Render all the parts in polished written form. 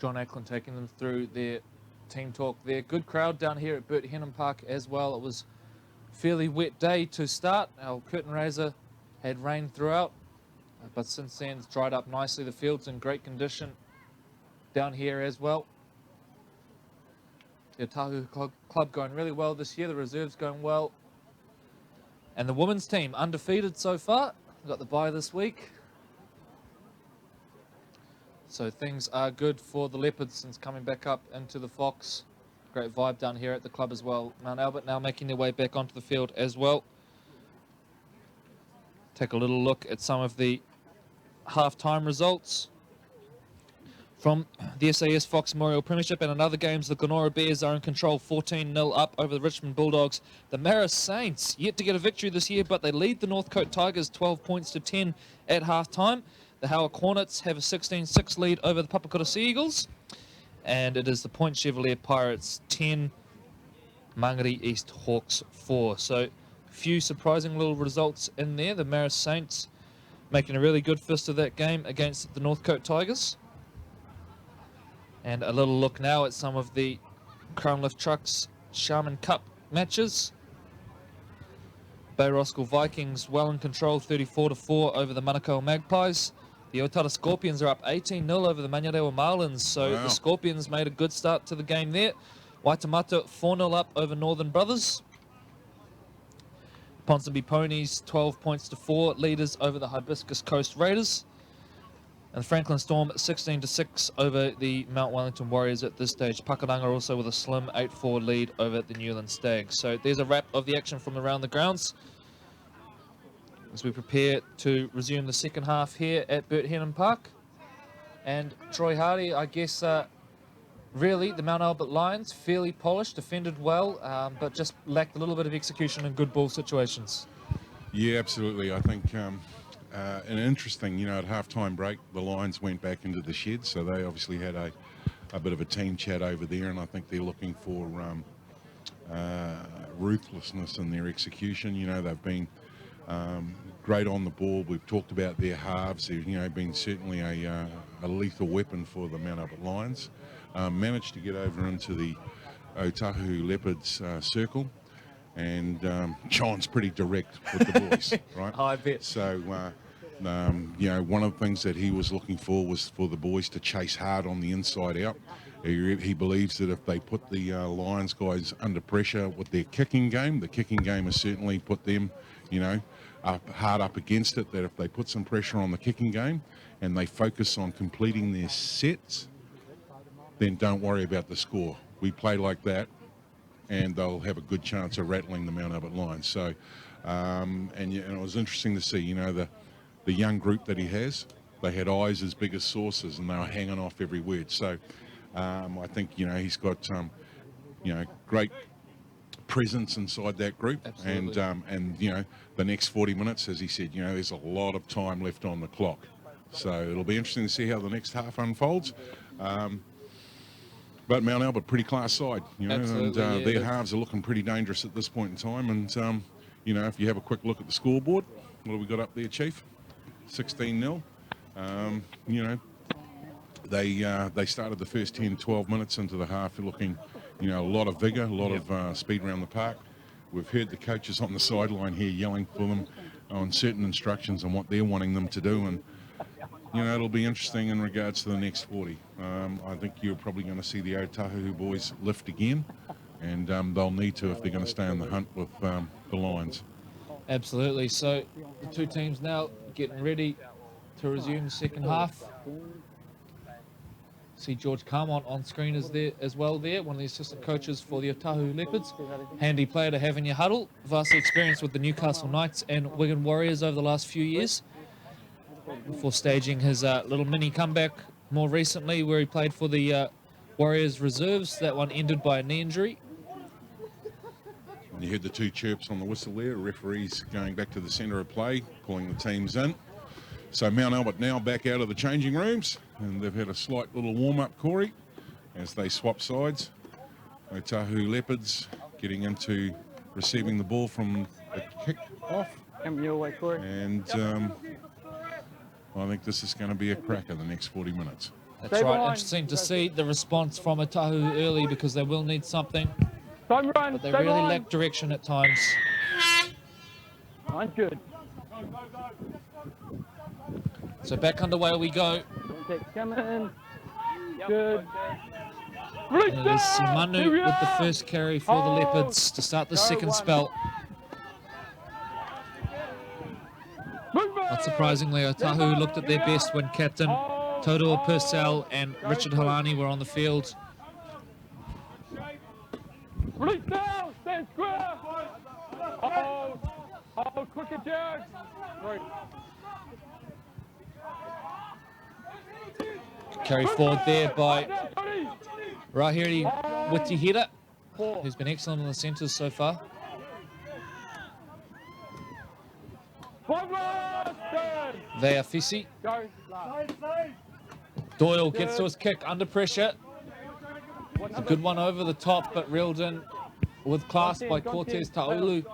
John Ackland taking them through their team talk there. Good crowd down here at Bert Hennon Park as well. It was a fairly wet day to start. Our curtain raiser had rain throughout, but since then it's dried up nicely. The field's in great condition down here as well. The Otahuhu club going really well this year. The reserves going well. And the women's team undefeated so far. Got the bye this week. So things are good for the Leopards since coming back up into the Fox. Great vibe down here at the club as well. Mount Albert now making their way back onto the field as well. Take a little look at some of the half-time results from the SAS Fox Memorial Premiership. And in other games, the Glenora Bears are in control, 14-0 up over the Richmond Bulldogs. The Marist Saints yet to get a victory this year, but they lead the Northcote Tigers 12 points to 10 at half-time. The Howard Hornets have a 16-6 lead over the Papakura Sea Eagles. And it is the Point Chevalier Pirates 10, Mangere East Hawks 4. So a few surprising little results in there. The Marist Saints making a really good fist of that game against the Northcote Tigers. And a little look now at some of the Crown Lift Trucks Sharman Cup matches. Bay Roskill Vikings well in control, 34-4 over the Manukau Magpies. The Otara Scorpions are up 18-0 over the Manurewa Marlins, so The Scorpions made a good start to the game there. Waitemata 4-0 up over Northern Brothers. Ponsonby Ponies 12 points to 4, leaders over the Hibiscus Coast Raiders. And Franklin Storm 16-6 over the Mount Wellington Warriors at this stage. Pakuranga also with a slim 8-4 lead over the Newland Stags. So there's a wrap of the action from around the grounds as we prepare to resume the second half here at Bert Hennon Park. And Troy Hardy, I guess, really, the Mount Albert Lions, fairly polished, defended well, but just lacked a little bit of execution in good ball situations. Yeah, absolutely. I think, and interesting, you know, at halftime break, the Lions went back into the shed, so they obviously had a bit of a team chat over there, and I think they're looking for ruthlessness in their execution. You know, they've been great on the ball. We've talked about their halves. They've, you know, been certainly a lethal weapon for the Mount Albert Lions. Managed to get over into the Otahuhu Leopards circle, and John's pretty direct with the boys, right? I bet. So, you know, one of the things that he was looking for was for the boys to chase hard on the inside out. He believes that if they put the Lions guys under pressure with their kicking game, the kicking game has certainly put them, you know, hard up against it, that if they put some pressure on the kicking game and they focus on completing their sets, then don't worry about the score. We play like that, and they'll have a good chance of rattling the Mount Albert Lions. So, and it was interesting to see, you know, the young group that he has, they had eyes as big as saucers, and they were hanging off every word. So, I think, you know, he's got, you know, great presence inside that group. Absolutely. And you know, the next 40 minutes, as he said, you know, there's a lot of time left on the clock. So it'll be interesting to see how the next half unfolds. But Mount Albert, pretty class side, you know, and their halves are looking pretty dangerous at this point in time. And, you know, if you have a quick look at the scoreboard, what have we got up there, Chief? 16-0. You know, they started the first 10, 12 minutes into the half looking, you know, a lot of vigour, a lot of speed around the park. We've heard the coaches on the sideline here yelling for them on certain instructions and what they're wanting them to do. And, you know, it'll be interesting in regards to the next 40. I think you're probably going to see the Otahuhu boys lift again, and they'll need to if they're going to stay on the hunt with the Lions. Absolutely. So the two teams now getting ready to resume the second half. See George Carmont on screen as well, one of the assistant coaches for the Otahuhu Leopards. Handy player to have in your huddle. Vast experience with the Newcastle Knights and Wigan Warriors over the last few years, before staging his little mini comeback more recently, where he played for the Warriors reserves. That one ended by a knee injury. You heard the two chirps on the whistle there. Referees going back to the centre of play, pulling the teams in. So Mount Albert now back out of the changing rooms, and they've had a slight little warm-up, Corey, as they swap sides. Otahuhu Leopards getting into receiving the ball from the kick-off. Come your way, Corey. And I think this is going to be a cracker the next 40 minutes. That's right. Interesting to see the response from Otahuhu early because they will need something. Time run. But they really lack direction at times. Mine's good. So back underway we go. Coming. Good. And it is Simanu with the first carry for the Leopards to start the second spell. Not surprisingly, Otahuhu looked at their best when captain Todua Purcell and Richard Halani were on the field. Release now. Stand square. Hold. Quicker, Jared. Right. Carry forward there by Rahiri Witihira, who's been excellent in the centres so far. They are Fisi. Doyle gets to his kick under pressure. It's a good one over the top, but reeled in with class by Cortez Taulu.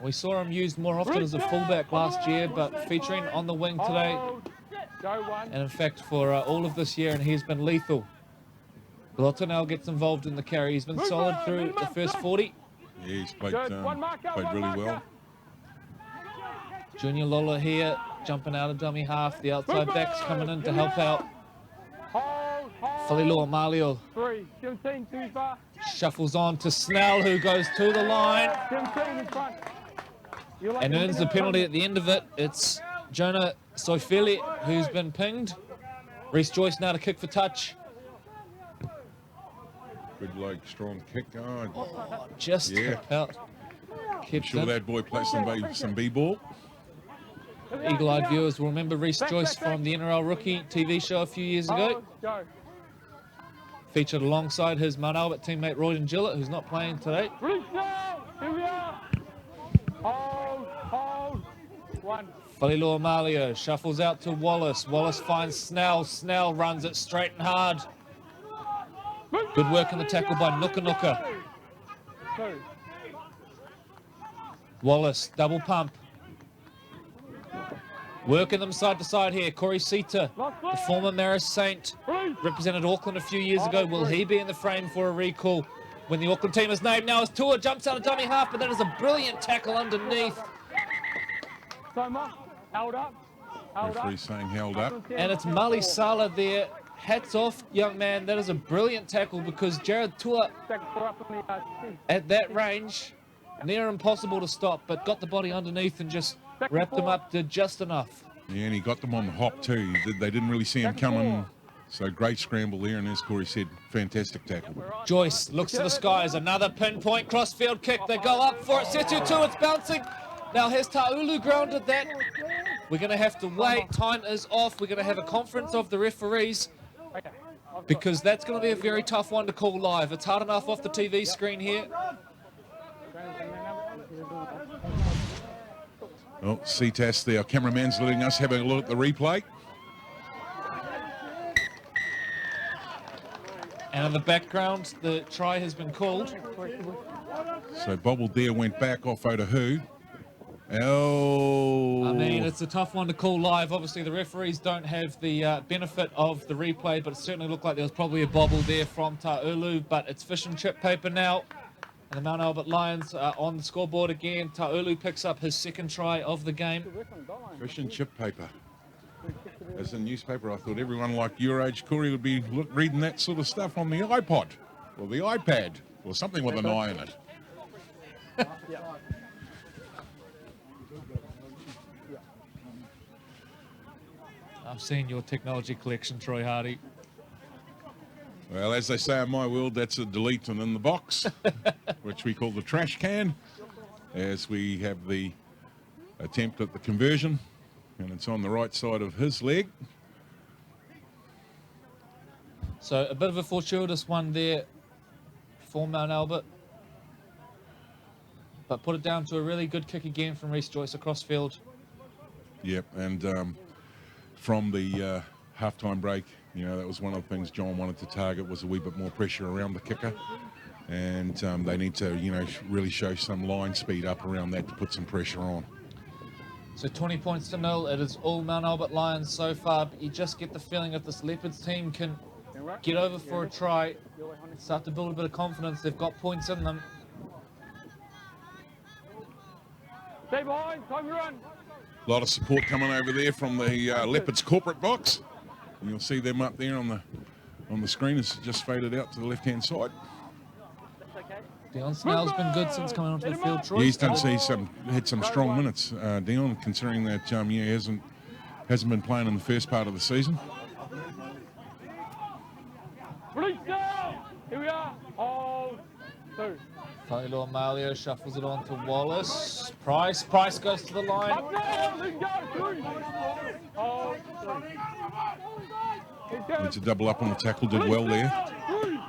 We saw him used more often as a fullback last year, but featuring on the wing today. And in fact, for all of this year, and he's been lethal. Lotta now gets involved in the carry. He's been solid through the first 40. Yeah, he's played really well. Junior Lola here, jumping out of dummy half. The outside backs coming in to help out. Falilua Malio shuffles on to Snell, who goes to the line and earns the penalty at the end of it. It's Jonah Soifeli who's been pinged. Rhys Joyce now to kick for touch. Good leg, strong kick. Oh, just about kept sure it. that boy plays some b-ball. Eagle-eyed viewers will remember Rhys Joyce from the NRL Rookie TV show a few years ago. Featured alongside his Mount Albert teammate Royden Gillett, who's not playing today. Falilua Malio shuffles out to Wallace. Wallace finds Snell. Snell runs it straight and hard. Good work in the tackle by Nuka Nuka. Wallace, double pump. Working them side to side here. Corey Sita, the former Maris Saint, represented Auckland a few years ago. Will he be in the frame for a recall when the Auckland team is named? Now as Tua jumps out of dummy half, but that is a brilliant tackle underneath. Held up. Referee saying held up. And it's Mali Sala there. Hats off, young man. That is a brilliant tackle because Jared Tua, at that range, near impossible to stop, but got the body underneath and just wrapped him up, did just enough. Yeah, and he got them on the hop too. They didn't really see him coming. So great scramble there, and as Corey said, fantastic tackle. Joyce looks to the skies. Another pinpoint crossfield kick. They go up for it. Setu 2, it's bouncing. Now has Taulu grounded that. We're going to have to wait. Time is off. We're going to have a conference of the referees because that's going to be a very tough one to call live. It's hard enough off the TV screen here. Well, CTAS, our cameraman's letting us have a look at the replay. And in the background, the try has been called. So Bobble there went back off Otahuhu. Oh. I mean, it's a tough one to call live. Obviously, the referees don't have the benefit of the replay, but it certainly looked like there was probably a bobble there from Taulu, but it's fish and chip paper now. And the Mount Albert Lions are on the scoreboard again. Taulu picks up his second try of the game. Fish and chip paper. As a newspaper, I thought everyone like your age, Corey, would be reading that sort of stuff on the iPod or the iPad or something with an eye in it. I've seen your technology collection, Troy Hardy. Well, as they say in my world, that's a delete and in the box, which we call the trash can, as we have the attempt at the conversion, and it's on the right side of his leg. So a bit of a fortuitous one there for Mount Albert, but put it down to a really good kick again from Rhys Joyce across field. Yep, and from the halftime break, you know, that was one of the things John wanted to target, was a wee bit more pressure around the kicker. And they need to, you know, really show some line speed up around that to put some pressure on. So 20 points to 0. It is all Mount Albert Lions so far, but you just get the feeling if this Leopards team can get over for a try, start to build a bit of confidence, they've got points in them. Stay behind, time to run. A lot of support coming over there from the Leopards corporate box. And you'll see them up there on the screen. It's just faded out to the left-hand side. Dion Snell's been good since coming onto the field, Troy. Yeah, he's had some strong minutes, Dion, considering that he hasn't been playing in the first part of the season. Release down. Here we are. Hold. 2. Failo Malio shuffles it on to Wallace. Price goes to the line. Up there. Let go. 3. Hold. 3. Needs a double up on the tackle, did well there. 3.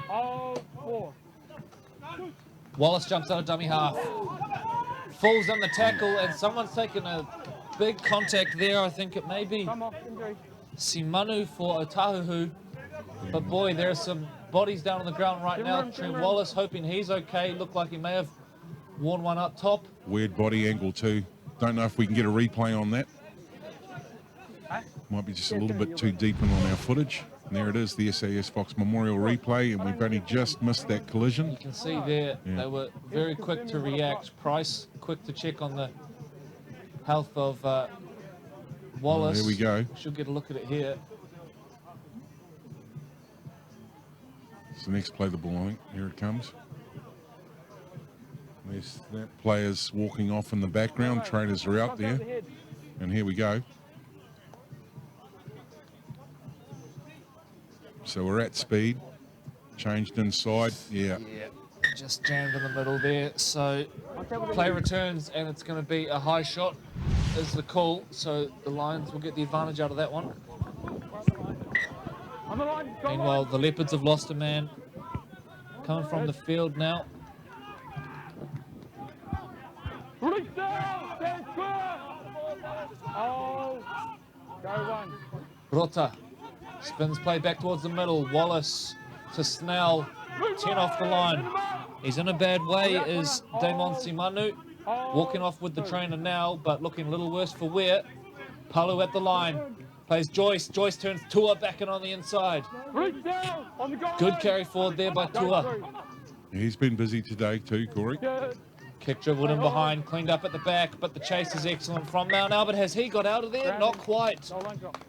Hold. 4. Wallace jumps out of dummy half. Falls on the tackle, and someone's taken a big contact there. I think it may be Come off. Injury. Simanu for Otahuhu. But boy, there are some bodies down on the ground right now. Trent Wallace hoping he's okay. Looked like he may have worn one up top. Weird body angle too. Don't know if we can get a replay on that. Might be just a little bit too deep in on our footage. And there it is, the SAS Fox Memorial replay, and we've only just missed that collision. You can see there, they were very quick to react. Price, quick to check on the health of Wallace. There we go. Should get a look at it here. It's the next play the ball, I think. Here it comes. There's that player's walking off in the background. Trainers are out there. And here we go. So we're at speed. Changed inside. Yeah. Just jammed in the middle there. So play returns, and it's going to be a high shot is the call. So the Lions will get the advantage out of that one. On the line. Go Meanwhile, line. the Leopards have lost a man. Coming from the field now. Release down. Stand square. Oh. Go 1. Rota spins play back towards the middle. Wallace to Snell. 10 off the line. He's in a bad way is Damon Simanu. Walking off with the trainer now, but looking a little worse for wear. Palu at the line. Plays Joyce. Joyce turns Tua back in on the inside. Release down. On the goal Good line. carry forward there by Tua. He's been busy today too, Corey. Good. Kick dribbled in behind, cleaned up at the back, but the chase is excellent from Mount Albert. Has he got out of there? Not quite. Goal line drop.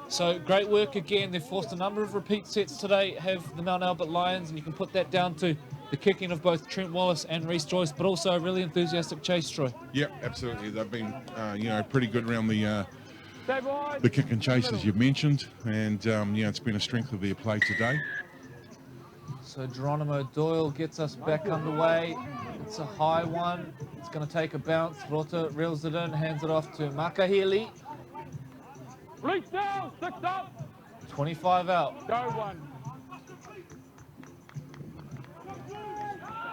So great work again. They've forced a number of repeat sets today, have the Mount Albert Lions, and you can put that down to the kicking of both Trent Wallace and Rhys Joyce, but also a really enthusiastic chase, Troy. Yep, absolutely. They've been, pretty good around the Stay behind. kick and chase, as you've mentioned, and it's been a strength of their play today. So Geronimo Doyle gets us back underway. It's a high one. It's going to take a bounce. Rota reels it in, hands it off to Makahili. Release down. 6 up. 25 out. Go 1.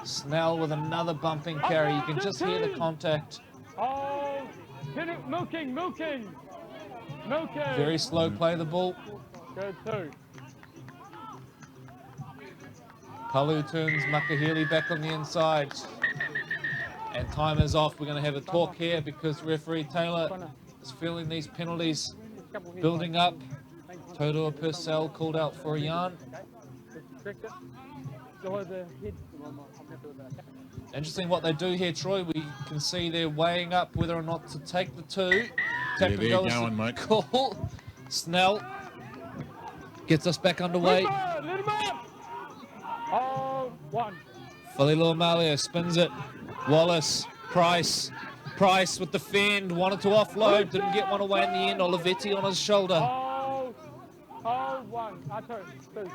Snell with another bumping carry. You can just hear the contact. Oh. Hit it. Milking. Very slow play the ball. Good 2. Palu turns Makahili back on the inside. And time is off. We're going to have a talk here because referee Taylor is feeling these penalties building up. Toto Purcell called out for a yarn. Interesting what they do here, Troy. We can see they're weighing up whether or not to take the 2. Tap and they're go is going, the mate. call. Snell gets us back underway. Let him up. Oh, 1. Falilo Amalia spins it. Wallace, Price with the fend, wanted to offload, didn't get one away in the end. Olivetti on his shoulder. Oh, 1. 2.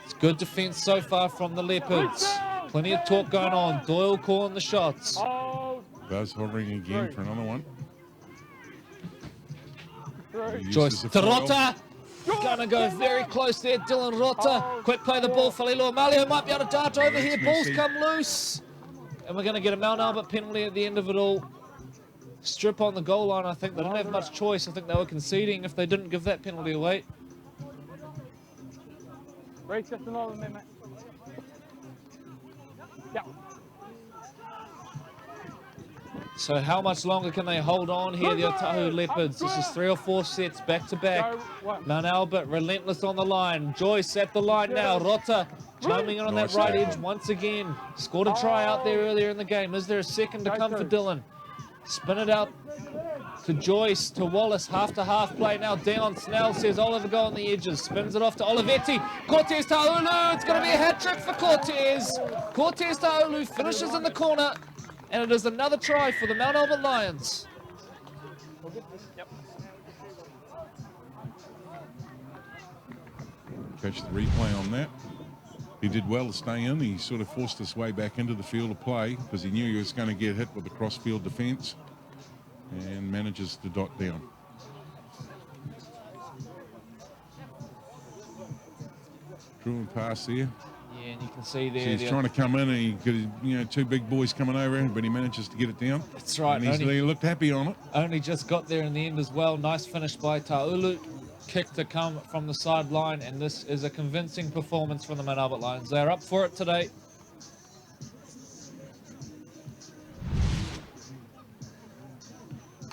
It's good defense so far from the Leopards. Plenty of talk going on. Doyle calling the shots. Oh, Buzz hovering again for another one. 3. Joyce Uses to the foul. Rota. Gonna go very close there, Dylan Rota. Quick play the ball. Falilo Amalia might be able to dart over here. Ball's come loose. And we're going to get a Mount Albert penalty at the end of it all. Strip on the goal line. I think they didn't have much choice. I think they were conceding if they didn't give that penalty away. Race just another minute. Yep. So how much longer can they hold on here, the Otahuhu Leopards? This is 3 or 4 sets back to back. Go one. Mount Albert relentless on the line. Joyce at the line now. Rota chiming in on that Nice right tackle. edge once again. Scored a try out there earlier in the game. Is there a second to come for Dylan? Spin it out to Joyce, to Wallace, half to half play now. Dion Snell says Oliver go on the edges. Spins it off to Olivetti. Cortez Taulu, it's going to be a hat trick for Cortez. Cortez Taulu finishes in the corner. And it is another try for the Mount Albert Lions. Yep. Catch the replay on that. He did well to stay in. He sort of forced his way back into the field of play because he knew he was going to get hit with the cross-field defence, and manages to dot down. Drew and pass there. Yeah, and you can see there. So he's trying to come in, and he got 2 big boys coming over, but he manages to get it down. That's right. And he looked happy on it. Only just got there in the end as well. Nice finish by Taulu. Kick to come from the sideline, and this is a convincing performance from the Mount Albert Lions. They're up for it today.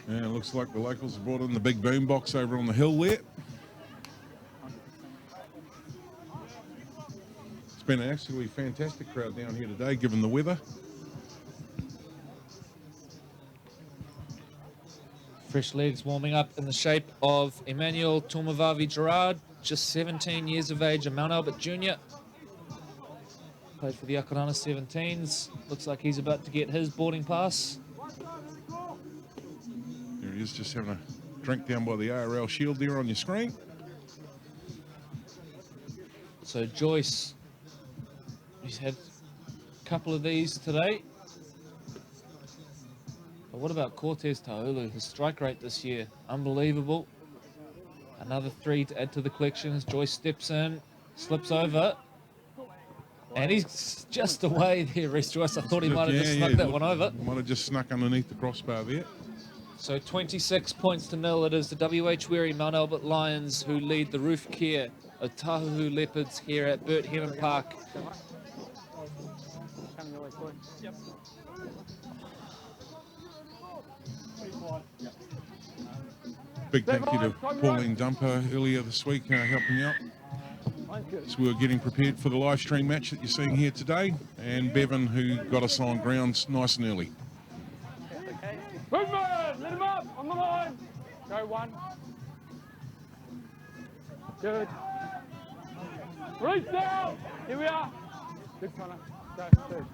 And it looks like the locals have brought in the big boom box over on the hill there. It's been an absolutely fantastic crowd down here today, given the weather. Fresh legs warming up in the shape of Emmanuel Tomavavi Gerard, just 17 years of age, a Mount Albert junior. Played for the Akarana 17s. Looks like he's about to get his boarding pass. There he is, just having a drink down by the ARL shield there on your screen. So Joyce, he's had a couple of these today. But what about Cortez Taulu? His strike rate this year, unbelievable. Another 3 to add to the collection as Joyce steps in, slips over. And he's just away there, Reece Joyce. I thought he might have just snuck that one over. Might have just snuck underneath the crossbar there. So 26 points to 0. It is the WH Weary Mount Albert Lions who lead the Roof Care Otahuhu Leopards here at Bert Hennon Park. Yep. Big thank you to Pauline Dumper earlier this week helping out. So we were getting prepared for the live stream match that you're seeing here today, and Bevan, who got us on grounds nice and early. Movement! Let him up! On the line! Go one. Good. Release down! Here we are. Good, Connor. Go, 2.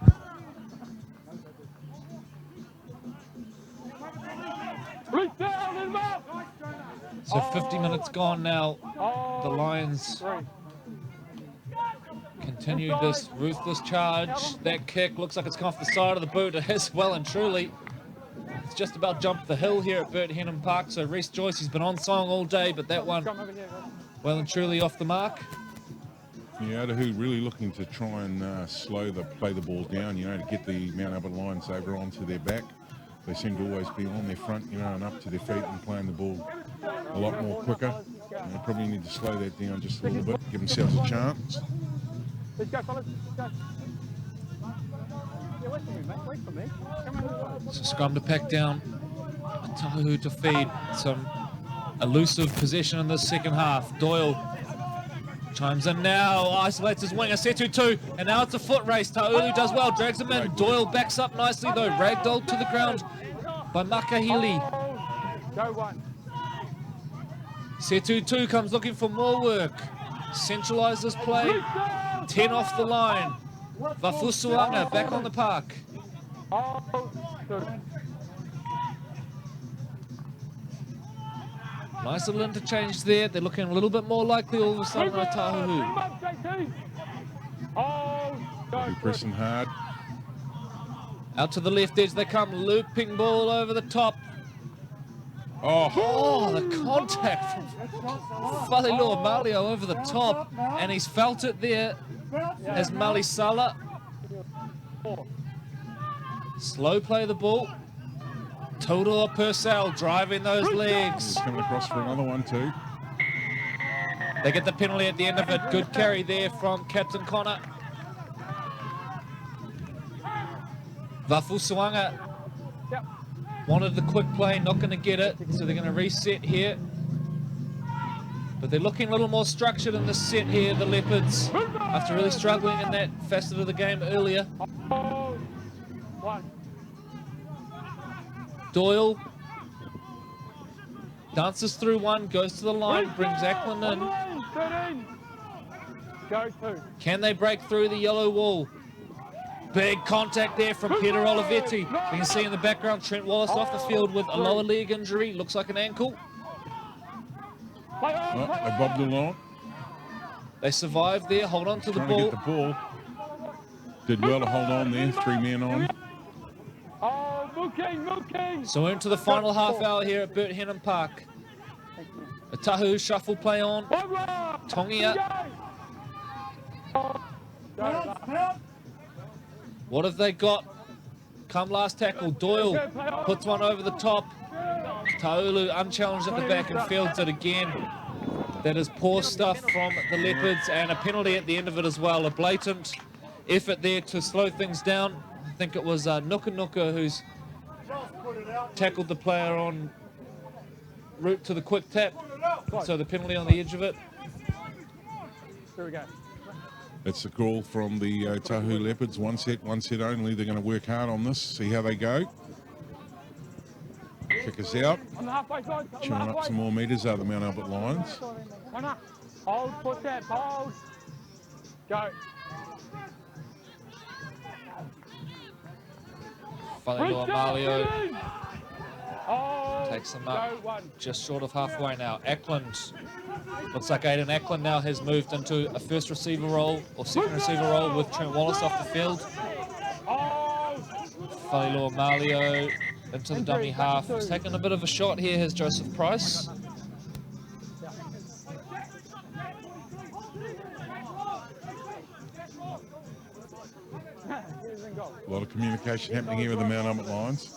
Release down! Let him up! So 50 minutes gone now. The Lions 3. continue this ruthless charge. That kick looks like it's come off the side of the boot. It has well and truly. It's just about jumped the hill here at Bert Hennon Park. So Reece Joyce, he's been on song all day, but that one Come over here, guys. well and truly off the mark. Yeah, Otahuhu really looking to try and play the ball down, to get the Mount Albert Lions over onto their back. They seem to always be on their front, and up to their feet and playing the ball a lot more quicker. They probably need to slow that down just a little bit, give themselves a chance. Let's go, fellas. Let's go. Yeah, wait for me, mate. Wait for me. Come on. So scrum to pack down. Otahuhu to feed. Some elusive possession in the second half. Doyle chimes in now, isolates his winger, Setu 2, and now it's a foot race. Taulu does well, drags him in. Doyle backs up nicely though, ragdolled to the ground by Makahili. Go one. Setu 2 comes looking for more work. Centralises play, 10 off the line. Vafusuanga back on the park. Oh, 2. Nice little interchange there. They're looking a little bit more likely all of a sudden, Otahuhu. Oh, go. Be pressing hard. Out to the left edge they come, looping ball over the top. Oh, the contact from Falilua Malio over the top, and he's felt it there as Mali Sala. Slow play the ball. Total Purcell driving those legs. he's coming across for another one too. They get the penalty at the end of it. Good carry there from Captain Connor. Vafusuanga Yep. wanted the quick play, not going to get it, so they're going to reset here. But they're looking a little more structured in this set here, the Leopards, after really struggling in that facet of the game earlier. Oh, one. Doyle dances through one, goes to the line, brings Ackland in. 13. Go two. Can they break through the yellow wall? Big contact there from Peter Olivetti. You can see in the background Trent Wallace off the field with a lower leg injury, looks like an ankle. Play on, Oh, play they on. bobbed along. They survived there, hold on to the Trying to ball. get the ball. Did well to hold on there, 3 men on. Oh, milking. So we're into the final half hour here at Burt Hennon Park. Otahuhu shuffle play on. Tongia. What have they got? Come last tackle, Doyle puts one over the top. Taulu unchallenged at the back and fields it again. That is poor stuff from the Leopards, and a penalty at the end of it as well. A blatant effort there to slow things down. I think it was Nuka who's tackled the player on route to the quick tap. So the penalty on the edge of it. Here we go. That's the call from the Otahuhu Leopards. One set only. They're going to work hard on this, see how they go. Kick us out. On the halfway side. Chewing up some more metres are the Mount Albert Lions. Hold, foot tap, hold. Go. Falilua Malio Oh, takes them go up one. just short of halfway now. Ackland, looks like Aiden Ackland now has moved into a first receiver role or second receiver role with Trent Wallace off the field. Oh, Falilua Malio into the dummy half. He's taken a bit of a shot here, has Joseph Price. A lot of communication happening here with the Mount Albert Lions.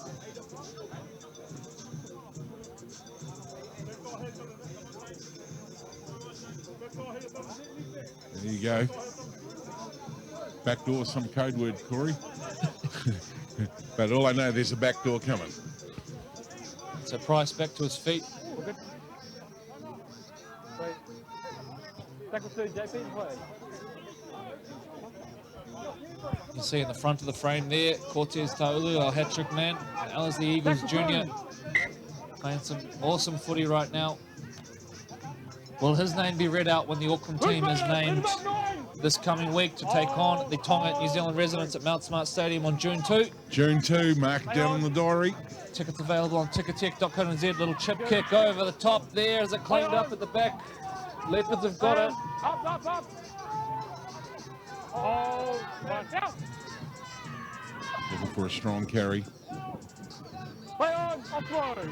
There you go. Backdoor, some code word, Corey. But all I know, there's a backdoor coming. So Price back to his feet. good. Wait. Tackle two, JP, play. You can see in the front of the frame there, Cortez Taulu, our hat-trick man, and Alice the Eagles Jr. playing some awesome footy right now. Will his name be read out when the Auckland team is named this coming week to take on the Tonga New Zealand residents at Mount Smart Stadium on June 2? June 2, mark it down on the diary. Tickets available on ticketek.co.nz. Little chip kick over the top there as it claimed up at the back. Leopards have got it. Up. Oh, one out. Looking for a strong carry. Play on, offload.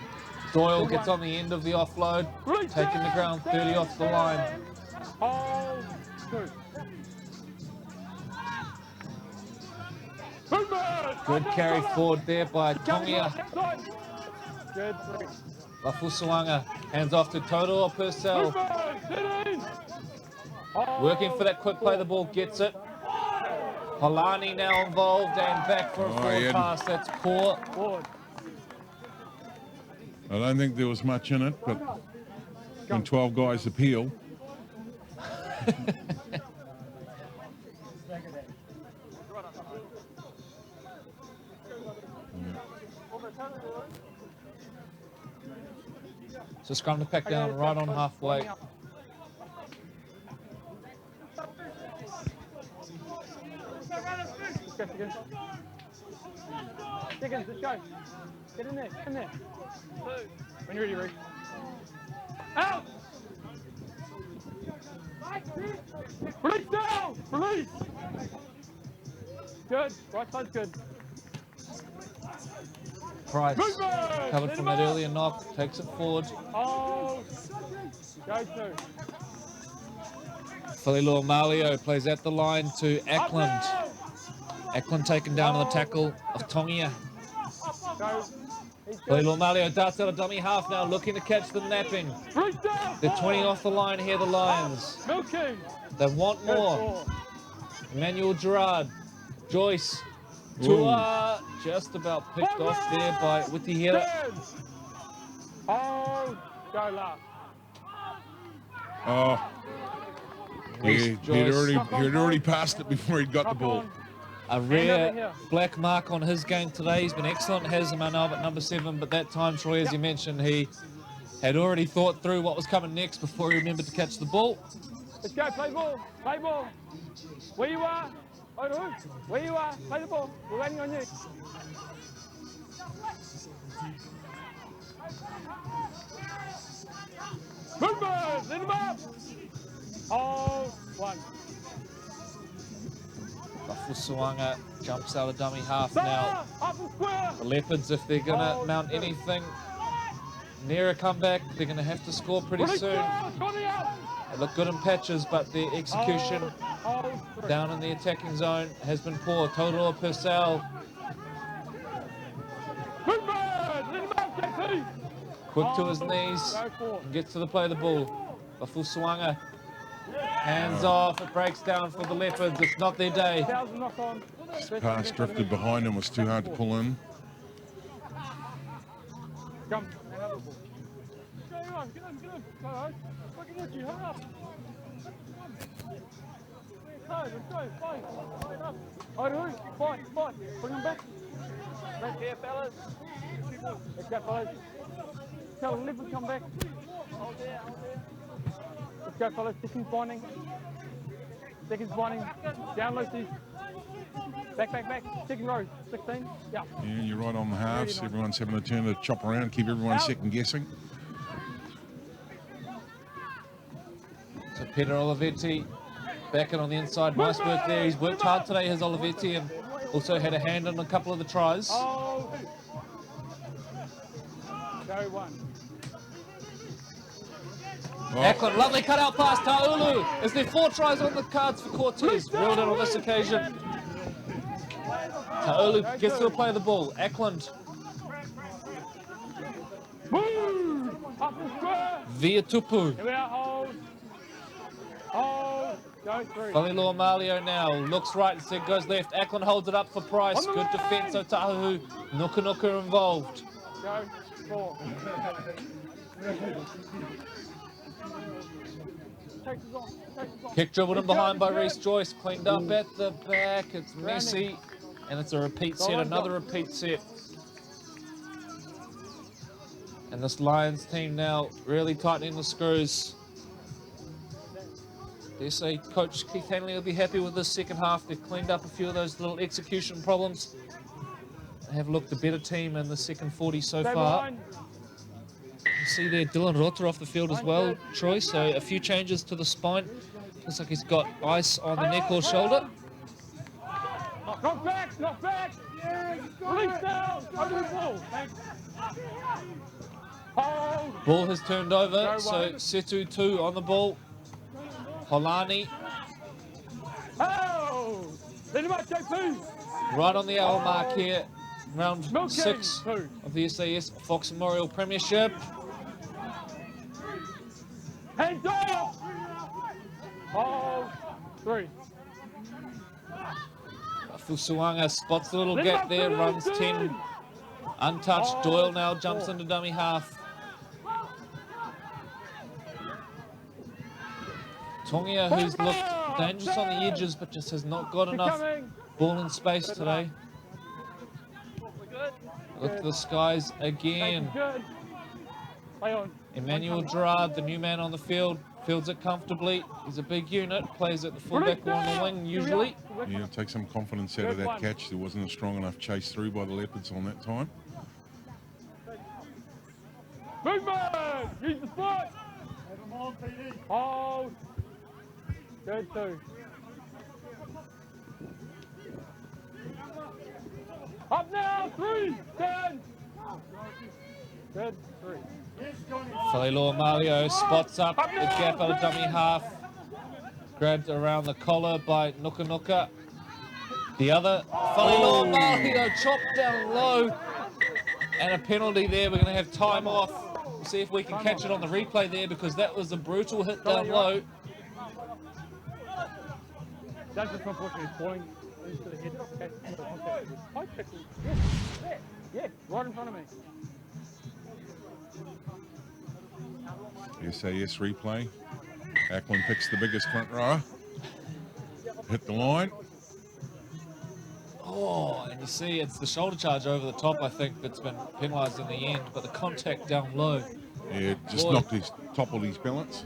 Doyle gets on the end of the offload, taking the ground 30 off the line. Hold, two. Good carry forward there by Tongia. Good three. Lafusuanga hands off to Toto Purcell. Working for that quick play, the ball gets it. Polani now involved and back for a forward pass. That's core. Forward. I don't think there was much in it, but when 12 guys appeal. So scrum to pack down right on halfway. Seconds, let's go. Get in there, get in there. When you're ready, Rick. Out! Release down! Release! Good, right side's good. Price covered from that earlier knock, takes it forward. Oh, go to. Falilua Malio plays at the line to Ackland. Ackland taken down on the tackle of Tongia. Go. Falilua Malio darts out a dummy half now, looking to catch the napping. They're 20 off the line here, the Lions. Milking. They want more. Emmanuel Gerard, Joyce, Tua just about picked off there by with the header. Oh, go last. Oh, he'd already passed it before he'd got the ball. A rare black mark on his game today. He's been excellent. Has him now at number 7, but that time, Troy, as you mentioned, he had already thought through what was coming next before he remembered to catch the ball. Let's go, play ball, play ball. Where you are, Otahuhu, where you are, play the ball. We're waiting on you. Movement, let him up. Hold, 1. Fusuanga jumps out of dummy half now. Up and square. The Leopards, if they're going to mount anything near a comeback, they're going to have to score pretty soon. They look good in patches, but their execution down in the attacking zone has been poor. Total Purcell. Quick to his knees, gets to the play of the ball. Fusuanga, hands off, it breaks down for the Leopards. It's not their day. Pass drifted behind him, was too hard to pull in. Come. Get on. Look at you, hurry up. Let's go, fight. Otahuhu, fight. Bring him back. Right here, fellas. Let's go, fellas. Tell the Leopard come back. Hold there. Let's go, fellas. Seconds binding. Down, Lucy. Back. Second row. 16. Yeah. Yeah, you're right on the halves. Everyone's having a turn to chop around, keep everyone second guessing. So Peter Olivetti back in on the inside. Nice work there. He's worked hard today, has Olivetti, and also had a hand on a couple of the tries. Oh. Go 1. Ackland, lovely cut-out pass. Otahuhu. Is there 4 tries on the cards for Cortez? Reeled in on this occasion. Otahuhu gets to the play of the ball. Ackland. Via Tupu. Here we are, hold. Go 3. Falilua Malio now looks right instead goes left. Ackland holds it up for Price. Good defence. Otahuhu. Nuka involved. Go 4. Kick dribbled in behind by Reece Joyce. Cleaned up at the back. It's messy. And it's a repeat set. Another repeat set. And this Lions team now really tightening the screws. They say Coach Keith Hanley will be happy with this second half. They've cleaned up a few of those little execution problems. They have looked a better team in the second 40 so far. You see there Dylan Rotter off the field as well, Troy. So a few changes to the spine. Looks like he's got ice on the neck or shoulder. Knock back. Release down. Over the ball. Ball has turned over. So Setu 2 on the ball. Holani. Let him up, JP. Right on the hour mark here. Round 6 of the SAS Fox Memorial Premiership. Hands off. 3. Fusuanga spots the little gap there, runs 10. Untouched. Doyle now jumps into dummy half. Tongia, who's looked dangerous on the edges, but just has not got enough ball in space today. Look to the skies again. Emmanuel Gerard, the new man on the field, fields it comfortably. He's a big unit, plays at the fullback or on the wing usually. Yeah, take some confidence out of that catch. There wasn't a strong enough chase through by the Leopards on that time. Movement! Use the foot! Hold! Good 2. Up now! 3! 10! Good 3. Falilua Malio spots up the gap out of dummy half. Grabbed around the collar by Nuka. The other, Falilua Malio chopped down low. And a penalty there. We're going to have time off. We'll see if we can catch it on the replay there because that was a brutal hit down low. That's just unfortunately falling. Into the head. Okay. High tackle. Yes. Yeah. Right in front of me. SAS replay. Ackland picks the biggest front rower. Hit the line. Oh, and you see it's the shoulder charge over the top, I think, that's been penalised in the end, but the contact down low. Yeah, just Boy. knocked his, toppled his balance.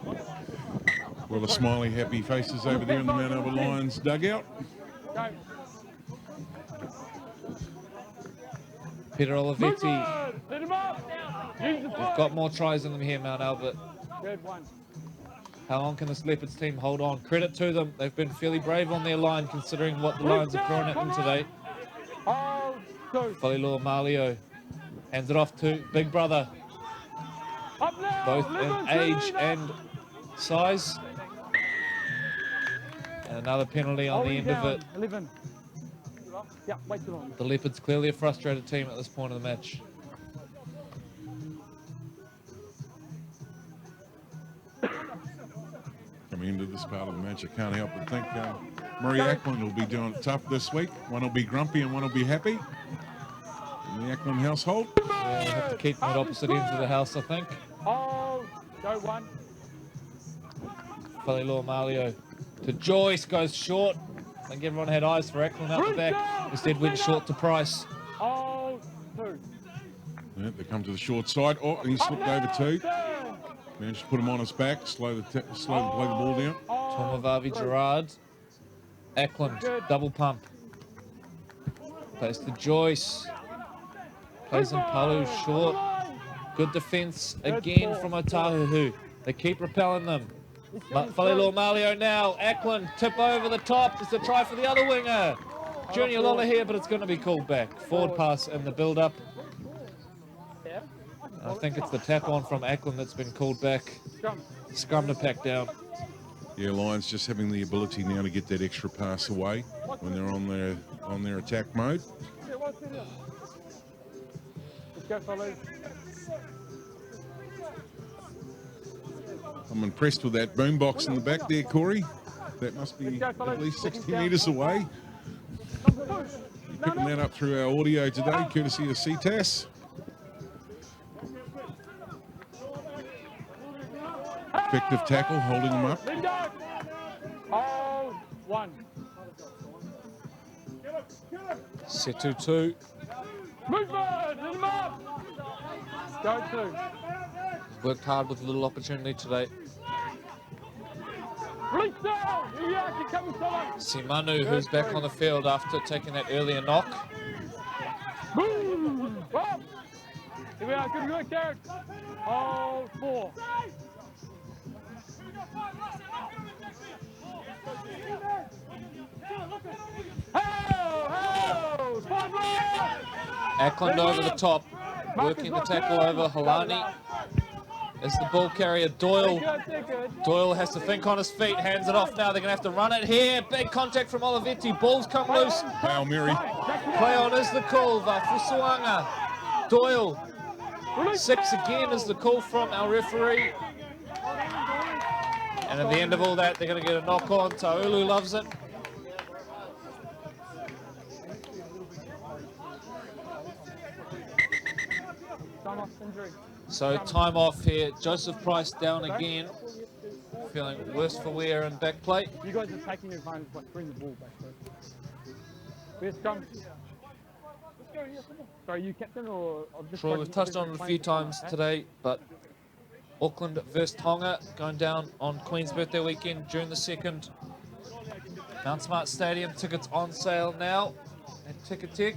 A lot of smiley, happy faces over there in the Mount Albert Lions dugout. Go. Peter Olivetti, Hit him up. Use the they've foot. got more tries in them here, Mount Albert. Good one. How long can this Leopards team hold on? Credit to them. They've been fairly brave on their line considering what the Lions have thrown at them today. Hold. Two. Falilua Malio hands it off to Big Brother, Up now. both in Livers, age Livers. and size. And another penalty on the end of it. 11. Yeah, wait too long. The Leopards clearly a frustrated team at this point of the match. Coming into this part of the match, I can't help but think Murray Ackland will be doing it tough this week. One will be grumpy and one will be happy. In the Ackland household. Yeah, we'll have to keep them at opposite ends of the house, I think. Hold. Go one. Falilua Malio to Joyce, goes short. I think everyone had eyes for Ackland out the back. Instead went short to Price. Hold. Two. Yeah, they come to the short side. Oh, he slipped over two. Turn. Managed to put him on his back, slow to play the ball down. Tomavavi Gerard. Ackland, double pump. Plays to Joyce. Plays in Palu, short. Good defence again from Otahuhu. They keep repelling them. Falilua Malio now. Ackland, tip over the top. It's a try for the other winger. Junior Lola here, but it's going to be called back. Forward pass in the build-up. I think it's the tap on from Ackland that's been called back. Scrum to pack down. Yeah, Lions just having the ability now to get that extra pass away when they're on their attack mode. Let's go, fellas. I'm impressed with that boombox in the back there, Corey. That must be at least 60 metres away. Picking that up through our audio today, courtesy of CTAS. Effective tackle, holding them up. Let go. Hold. One. Setu 2. Movement. Hit him up. Go two. Worked hard with a little opportunity today. Release down. Here you are. Keep coming, someone. Simanu, who's back on the field after taking that earlier knock. Boom. Up. Here we are. Good work, Derek. Hold. Four. Hold. Ackland over the top, working the tackle over Halani. As the ball carrier, Doyle. Doyle has to think on his feet, hands it off now. They're going to have to run it here. Big contact from Olivetti. Balls come loose. Hail Mary. Play on is the call. Fusuanga. Doyle. 6 again is the call from our referee. And at the end of all that, they're going to get a knock on. Taulu loves it. So time off here. Joseph Price down again. Feeling worse for wear and back plate. You guys are taking advantage by throwing the ball back there. Where's scrum? Sorry, you captain or? Troy, we've touched on it a few times today, but Auckland versus Tonga going down on Queen's birthday weekend, June the 2nd. Mount Smart Stadium, tickets on sale now at Ticketek.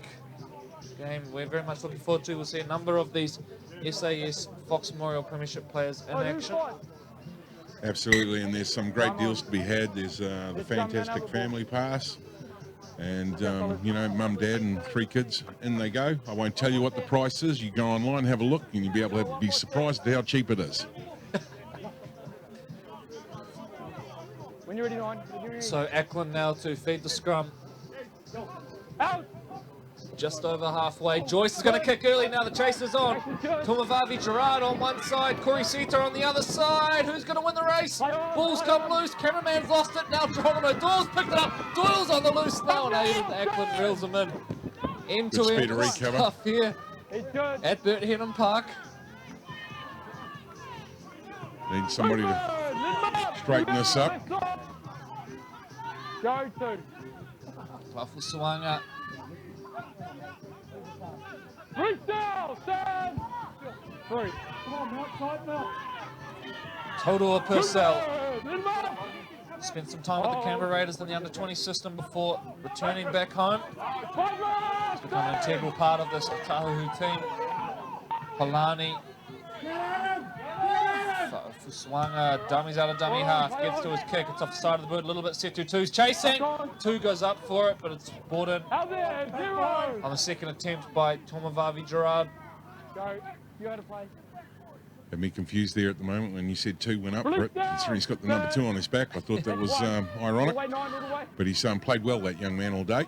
Game we're very much looking forward to. We'll see a number of these SAS Fox Memorial Premiership players in action. Absolutely, and there's some great deals to be had. There's the fantastic family pass. And, you know, mum, dad and 3 kids, in they go. I won't tell you what the price is. You go online, have a look, and you'll be able to be surprised at how cheap it is. When you're ready, Ryan. So Ackland now to feed the scrum. Out. just over halfway. Joyce is going to kick early now. The chase is on. Tomovavi Gerard on one side. Corey Sita on the other side. Who's going to win the race? Balls come loose. Cameraman's lost it. Now Geronimo Doyle's picked it up. Doyle's on the loose now. And Aidan Ackland reels him in. End-to-end stuff here at Burt Henham Park. Need somebody to straighten this up. Go to. Pafusuanga. Freestyle, Sam! Three. Come on, Mount, side now. Total Purcell. Spent some time with the Canberra Raiders in the under-20 system before returning back home. He's become an integral part of this Otahuhu team. Polani. Fuswanga dummies out of dummy half, gets to his kick, it's off the side of the boot a little bit. Setu 2's chasing, 2 goes up for it, but it's brought in on the second attempt by Tomovavi Gerard. Go, you had to play. Had me confused there at the moment when you said 2 went up for it. He's got the number 2 on his back. I thought that was ironic, but he's played well, that young man, all day.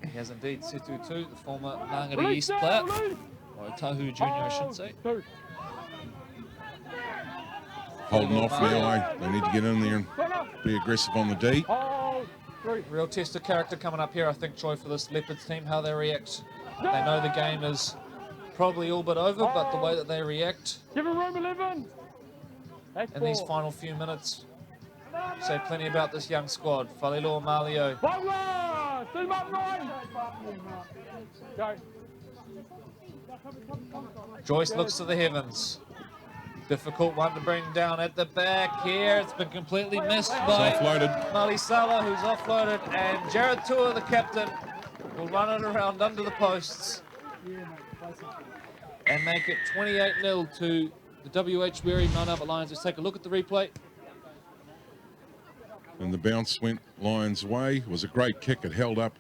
He has indeed. Setu 2, the former Ngangari East player, or Otahuhu Junior I should say. Holding off now, they need to get in there and be aggressive on the D. Real test of character coming up here, I think, Troy, for this Leopards team, how they react. They know the game is probably all but over, but the way that they react Give him room 11. in these final few minutes say plenty about this young squad. Falilo Amalio. Joyce looks to the heavens. Difficult one to bring down at the back here. It's been completely missed by Mali Salah, who's offloaded, and Jared Tua, the captain, will run it around under the posts and make it 28-0 to the WH Weary Mount Albert Lions. Let's take a look at the replay. And the bounce went Lions' way. It was a great kick. It held up.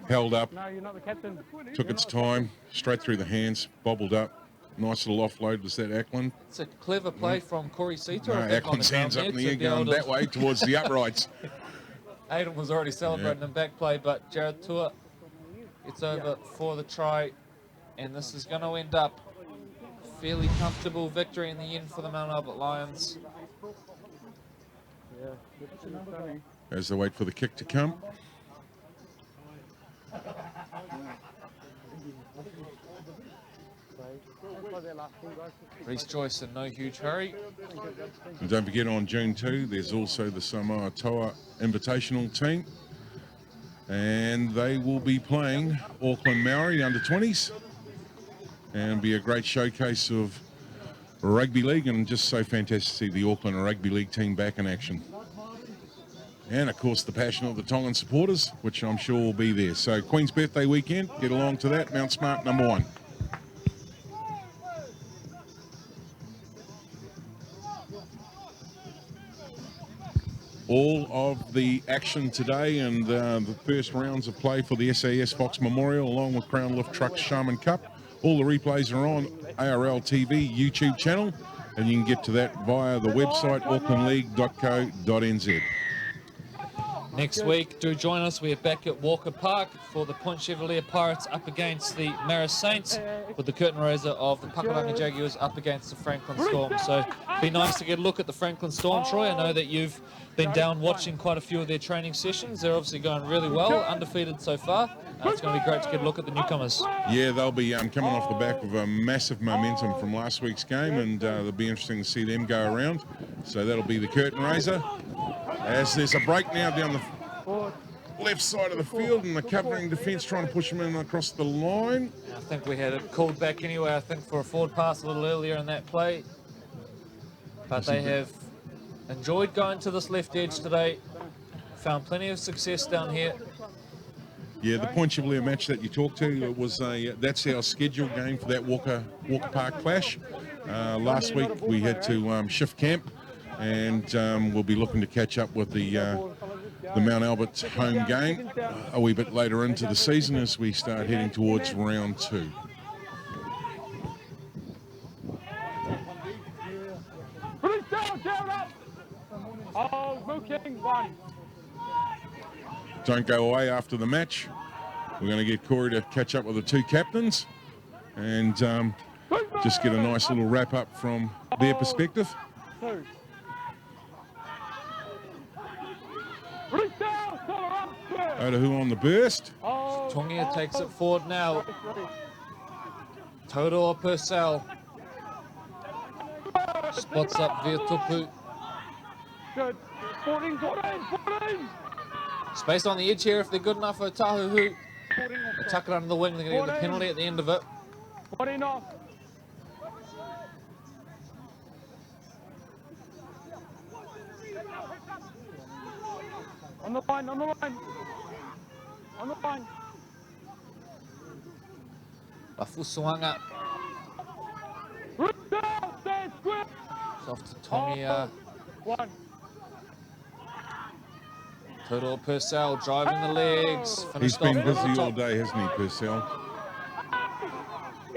No, you're not the captain. Took its time, straight through the hands, bobbled up. Nice little offload. Was that Ackland? It's a clever play from Corey Sita. No, Ackland's hands up in the air going that way towards the uprights. Aidan was already celebrating in back play, but Jared Tua gets over for the try, and this is going to end up a fairly comfortable victory in the end for the Mount Albert Lions. As they wait for the kick to come. Reece Joyce in no huge hurry. And don't forget, on June 2, there's also the Samoa Toa Invitational team. And they will be playing Auckland Maori under-20s. And be a great showcase of rugby league, and just so fantastic to see the Auckland Rugby League team back in action. And of course the passion of the Tongan supporters, which I'm sure will be there. So Queen's Birthday weekend, get along to that. Mount Smart #1. All of the action today and the first rounds of play for the SAS Fox Memorial, along with Crown Lift Trucks Sharman Cup. All the replays are on ARL TV YouTube channel, and you can get to that via the website aucklandleague.co.nz. Next week, do join us. We are back at Walker Park for the Point Chevalier Pirates up against the Maris Saints, with the curtain raiser of the Pakuranga Jaguars up against the Franklin Storm. So be nice to get a look at the Franklin Storm, Troy. I know that you've been down watching quite a few of their training sessions. They're obviously going really well, undefeated so far. It's going to be great to get a look at the newcomers. Yeah, they'll be coming off the back of a massive momentum from last week's game, and it'll be interesting to see them go around. So that'll be the curtain raiser. As there's a break now down the left side of the field, and the covering defence trying to push them in across the line. I think we had it called back anyway, I think, for a forward pass a little earlier in that play. But they have enjoyed going to this left edge today, found plenty of success down here. Yeah, the Point Chevalier match that you talked to, it was that's our scheduled game for that Walker Park clash. Last week we had to shift camp, and we'll be looking to catch up with the Mount Albert home game a wee bit later into the season as we start heading towards round 2. Oh, King, one. Don't go away after the match. We're going to get Corey to catch up with the two captains and just get a nice little wrap up from their perspective. Otahuhu on the burst. Tongia takes it forward now. Toto Purcell spots up Veatupu. Good. 14, 14, 14. Space on the edge here if they're good enough for Otahuhu. 14 off. They tuck it under the wing. They're going to get the penalty at the end of it. 14 off. On the line, on the line. On the line. Bafusuanga. Root down, stand square. It's off to Tongia. One. Toto Purcell driving the legs. He's Finished been off busy the all top. day, hasn't he, Purcell?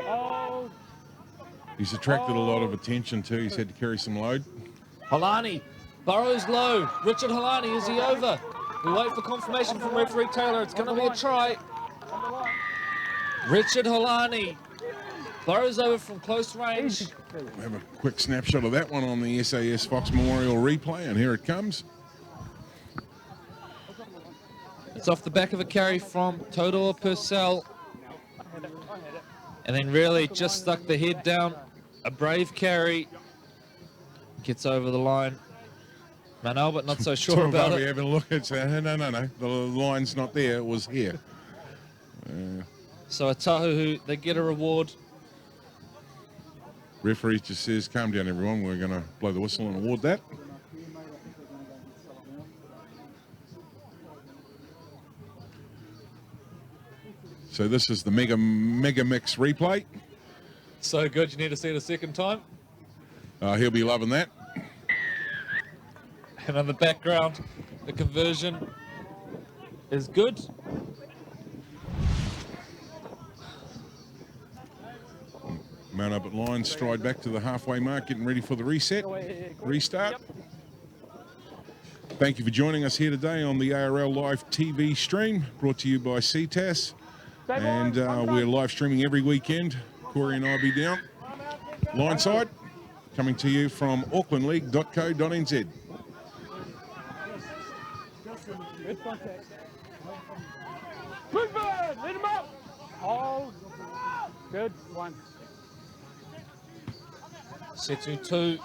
Oh, He's attracted a lot of attention too. He's had to carry some load. Halani burrows low. Richard Halani, is he over? We wait for confirmation from referee Taylor. It's going to be a try. on the line. Richard Halani burrows over from close range. We'll have a quick snapshot of that one on the SAS Fox Memorial replay, and here it comes. It's off the back of a carry from Toto Purcell. And then really just stuck the head down. A brave carry. Gets over the line. Manel, but not so sure about We it. having a look at say, no. The line's not there. It was here. So Otahuhu, they get a reward. Referee just says, calm down, everyone. We're going to blow the whistle and award that. So this is the Mega Mix replay. So good, you need to see it a second time. He'll be loving that. And on the background, the conversion is good. Mount up at line, stride back to the halfway mark, getting ready for the reset, restart. Thank you for joining us here today on the ARL Live TV stream, brought to you by CTAS. And we're live streaming every weekend. Corey and I will be down line side, coming to you from aucklandleague.co.nz. Good contact. Good bird, let him up. Oh, good one. Setu 2,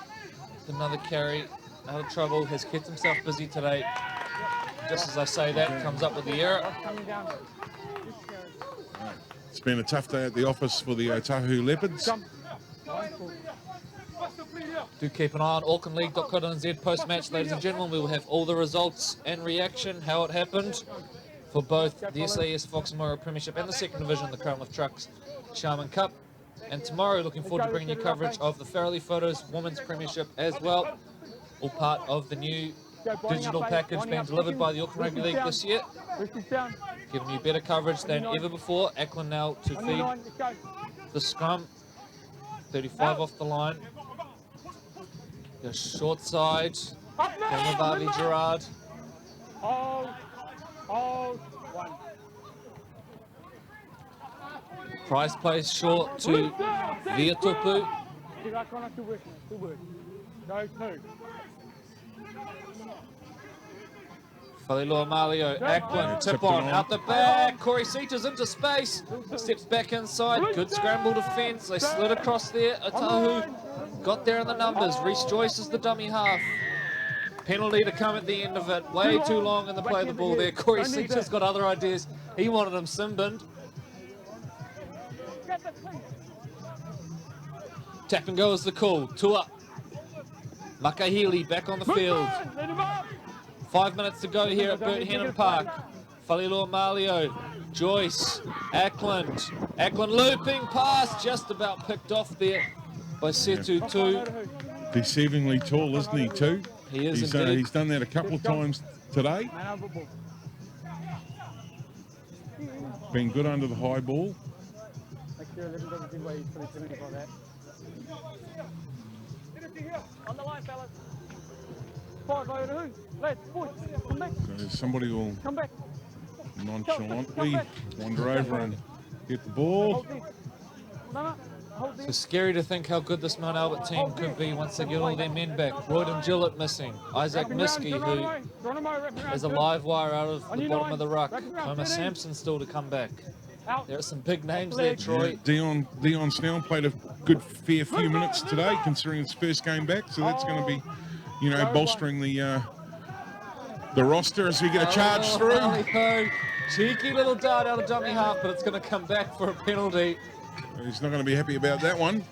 another carry, out of trouble, has kept himself busy today. Just as I say that, comes up with the error. Coming down. It's been a tough day at the office for the Otahuhu Leopards. Jump. Do keep an eye on aucklandleague.co.nz post-match, ladies and gentlemen. We will have all the results and reaction, how it happened, for both the SAS Fox Memorial Premiership and the second division, the Crown of Trucks Charman Cup. And tomorrow, looking forward to bringing you coverage of the Farrelly Photos Women's Premiership as well. All part of the new digital package being delivered by the Auckland Rugby League this year. Giving you better coverage than ever before. Ackland now to feed the scrum. 35 off the line. The short side. Bobby Gerard. One. Price plays short to Veatupu. Two words. Go two. Falilua Malio, Ackland, tip on, out the back. Corey Seater's into space. Steps back inside. Good scramble defence. They slid across there. Otahuhu got there in the numbers. Reece Joyce is the dummy half. Penalty to come at the end of it. Way too long in the play of the ball there. Corey Seater's got other ideas. He wanted him sin-binned. Tap and go is the call. Two up. Makahili back on the field. Let him up. 5 minutes to go here at Bert Hennon Park. Falilua Malio, Joyce, Ackland. Ackland looping pass, just about picked off there by Setu 2. Deceivingly tall, isn't he, too? He is indeed. He's done that a couple of times today. Been good under the high ball. Make sure 11 doesn't give away his 20 for that. On the line, fellas. 5 over who? Let's push. Come back. So somebody will Come back. nonchalantly wander over and get the ball. Hold this. No, hold So this. scary to think how good this Mount Albert team could be once they get all their men back. Royden Gillett missing. Isaac Miskey, who is a live wire out of the bottom of the ruck. Homer Sampson still to come back. There are some big names there, Troy. Dion Snell played a good fair few minutes today, considering it's first game back. So that's going to be, you know, bolstering the roster as we get a charge through. Ho. Cheeky little dart out of dummy half, but it's going to come back for a penalty. He's not going to be happy about that one.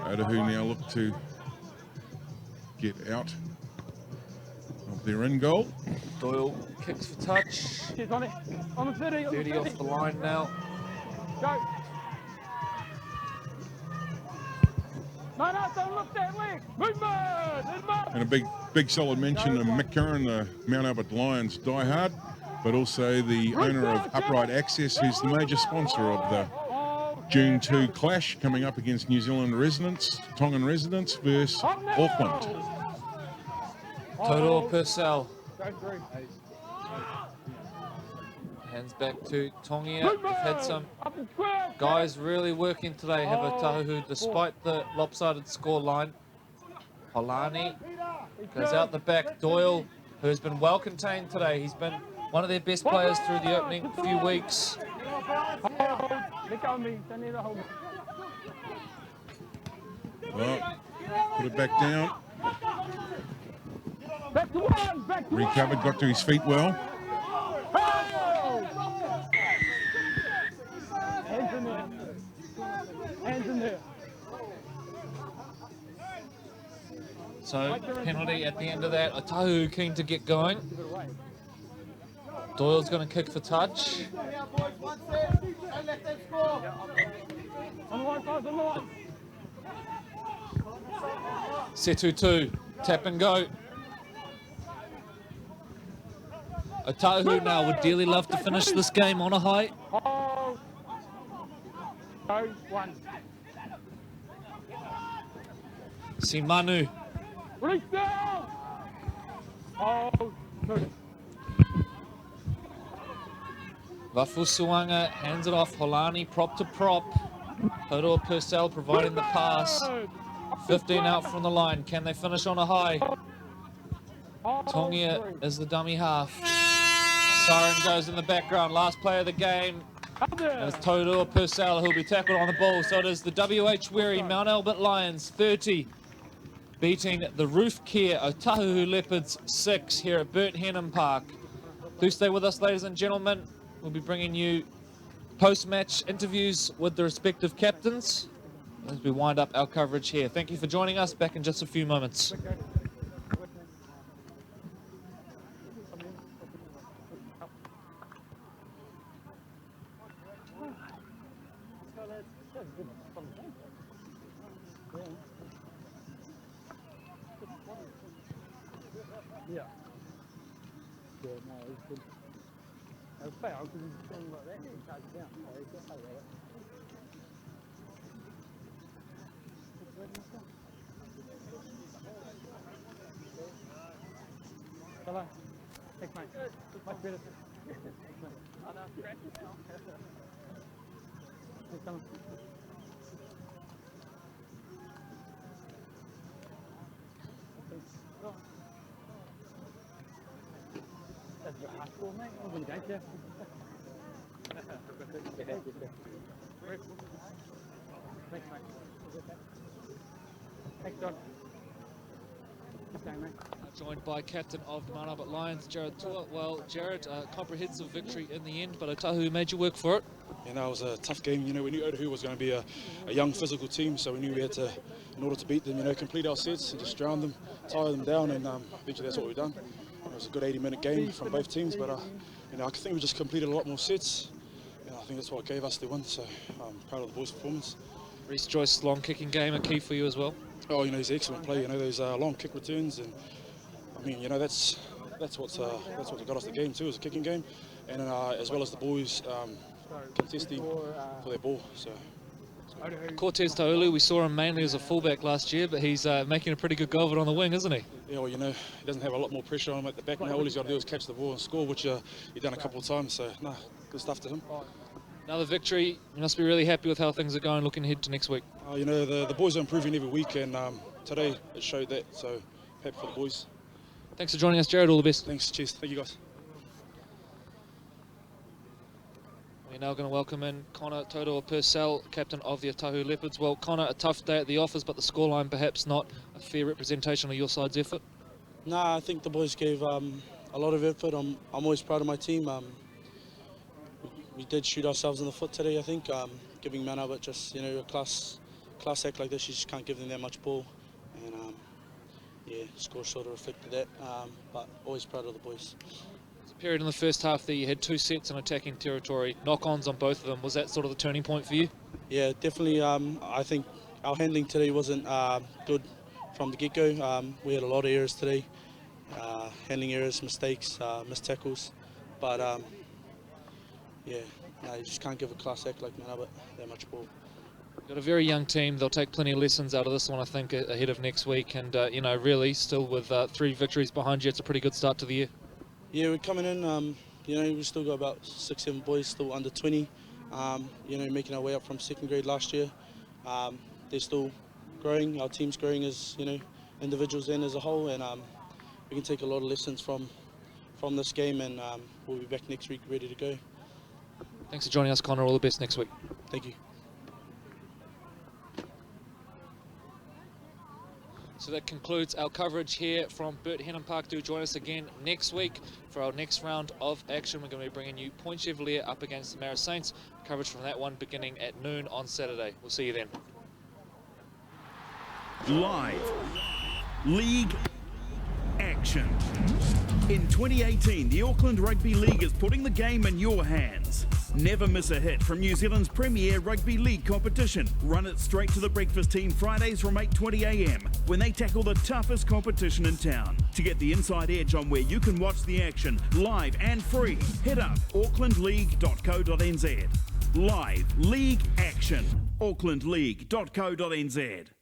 Otahuhu now look to get out of their in goal. Doyle kicks for touch. She's on it. On the 30. 30 off the line now. Go. No, don't look that leg. Movement. And a big solid mention to Mick Curran, the Mount Albert Lions diehard, but also the owner of Upright Access, who's the major sponsor of the June 2 clash coming up against New Zealand residents, Tongan residents versus Auckland. Total Purcell. Go through. Hands back to Tongia. We've had some guys really working today, have Otahuhu, despite the lopsided score line. Holani goes out the back. Doyle, who's been well contained today. He's been one of their best players through the opening few weeks. Let go of me. Don't need to hold me. Well, put it back down. Back to one. Back to Recovered, got to his feet well. Hands in there. Hands in there. So penalty at the end of that. Otahuhu keen to get going. Doyle's going to kick for touch. On the line, guys, on the line. Setu 2, tap and go. Otahuhu now would dearly love to finish this game on a high. Hold. Go, one. Simanu. Release down. Hold. Two. Vafusuanga hands it off. Holani prop to prop. Hodor Purcell providing the pass. 15 out from the line. Can they finish on a high? Tongia is the dummy half. Siren goes in the background. Last play of the game. And it's Hodor Purcell who'll be tackled on the ball. So it is the WH Weary Mount Albert Lions 30. Beating the Roof Care Otahuhu Leopards 6 here at Bert Henham Park. Do stay with us, ladies and gentlemen. We'll be bringing you post-match interviews with the respective captains as we wind up our coverage here. Thank you for joining us. Back in just a few moments. Yeah. Yeah, no, he's good. It was fair because he's doing like that and he charged down. So he's got to play that. Hello. Thanks, mate. Much better. I know, scratches now. Thanks, come on. That's your high school, mate. I was against you. Thanks, mate. Thanks, John. Thanks, mate. Joined by captain of the Mount Albert Lions, Jared Tua. Well, Jared, a comprehensive victory in the end, but Otahuhu made you work for it. You know, it was a tough game. You know, we knew Otahuhu was going to be a young physical team, so we knew we had to, in order to beat them, you know, complete our sets and just drown them, tire them down, and eventually that's what we've done. It was a good 80-minute game from both teams, but you know, I think we just completed a lot more sets. I think that's what gave us the win, so I'm proud of the boys' performance. Reece Joyce's long kicking game a key for you as well. Oh, you know, he's an excellent player. You know, those long kick returns, and I mean, you know, that's what got us the game too, is a kicking game, and as well as the boys contesting for their ball. So it's Cortez Taulu, we saw him mainly as a fullback last year, but he's making a pretty good go of it on the wing, isn't he? Yeah, well, you know, he doesn't have a lot more pressure on him at the back now. All he's got to do is catch the ball and score, which he's done a couple of times. So, nah, good stuff to him. Another victory. You must be really happy with how things are going looking ahead to next week. You know, the boys are improving every week, and today it showed that. So, happy for the boys. Thanks for joining us, Jared. All the best. Thanks, cheers. Thank you, guys. We're now going to welcome in Connor Toto Purcell, captain of the Otahuhu Leopards. Well, Connor, a tough day at the office, but the scoreline perhaps not a fair representation of your side's effort. Nah, I think the boys gave a lot of effort. I'm always proud of my team. We did shoot ourselves in the foot today, I think, giving Mana, but just, you know, a class act like this, you just can't give them that much ball. And, yeah, score sort of reflected that, but always proud of the boys. Period in the first half there, you had 2 sets in attacking territory, knock-ons on both of them. Was that sort of the turning point for you? Yeah, definitely. I think our handling today wasn't good from the get-go. We had a lot of errors today, handling errors, mistakes, missed tackles. But, yeah, no, you just can't give a class act like Mana, but that much ball. Got a very young team. They'll take plenty of lessons out of this one, I think, ahead of next week. And, you know, really, still with 3 victories behind you, it's a pretty good start to the year. Yeah, we're coming in, you know, we've still got about 6-7 boys still under 20, you know, making our way up from 2nd grade last year. They're still growing, our team's growing as, you know, individuals and as a whole, and we can take a lot of lessons from this game, and we'll be back next week ready to go. Thanks for joining us, Connor. All the best next week. Thank you. So that concludes our coverage here from Bert Hennon Park. Do join us again next week for our next round of action. We're going to be bringing you Point Chevalier up against the Mara Saints. Coverage from that one beginning at noon on Saturday. We'll see you then. Live league action. In 2018, the Auckland Rugby League is putting the game in your hands. Never miss a hit from New Zealand's premier rugby league competition. Run it straight to the breakfast team Fridays from 8:20 a.m. when they tackle the toughest competition in town. To get the inside edge on where you can watch the action live and free, head up aucklandleague.co.nz. Live league action. aucklandleague.co.nz.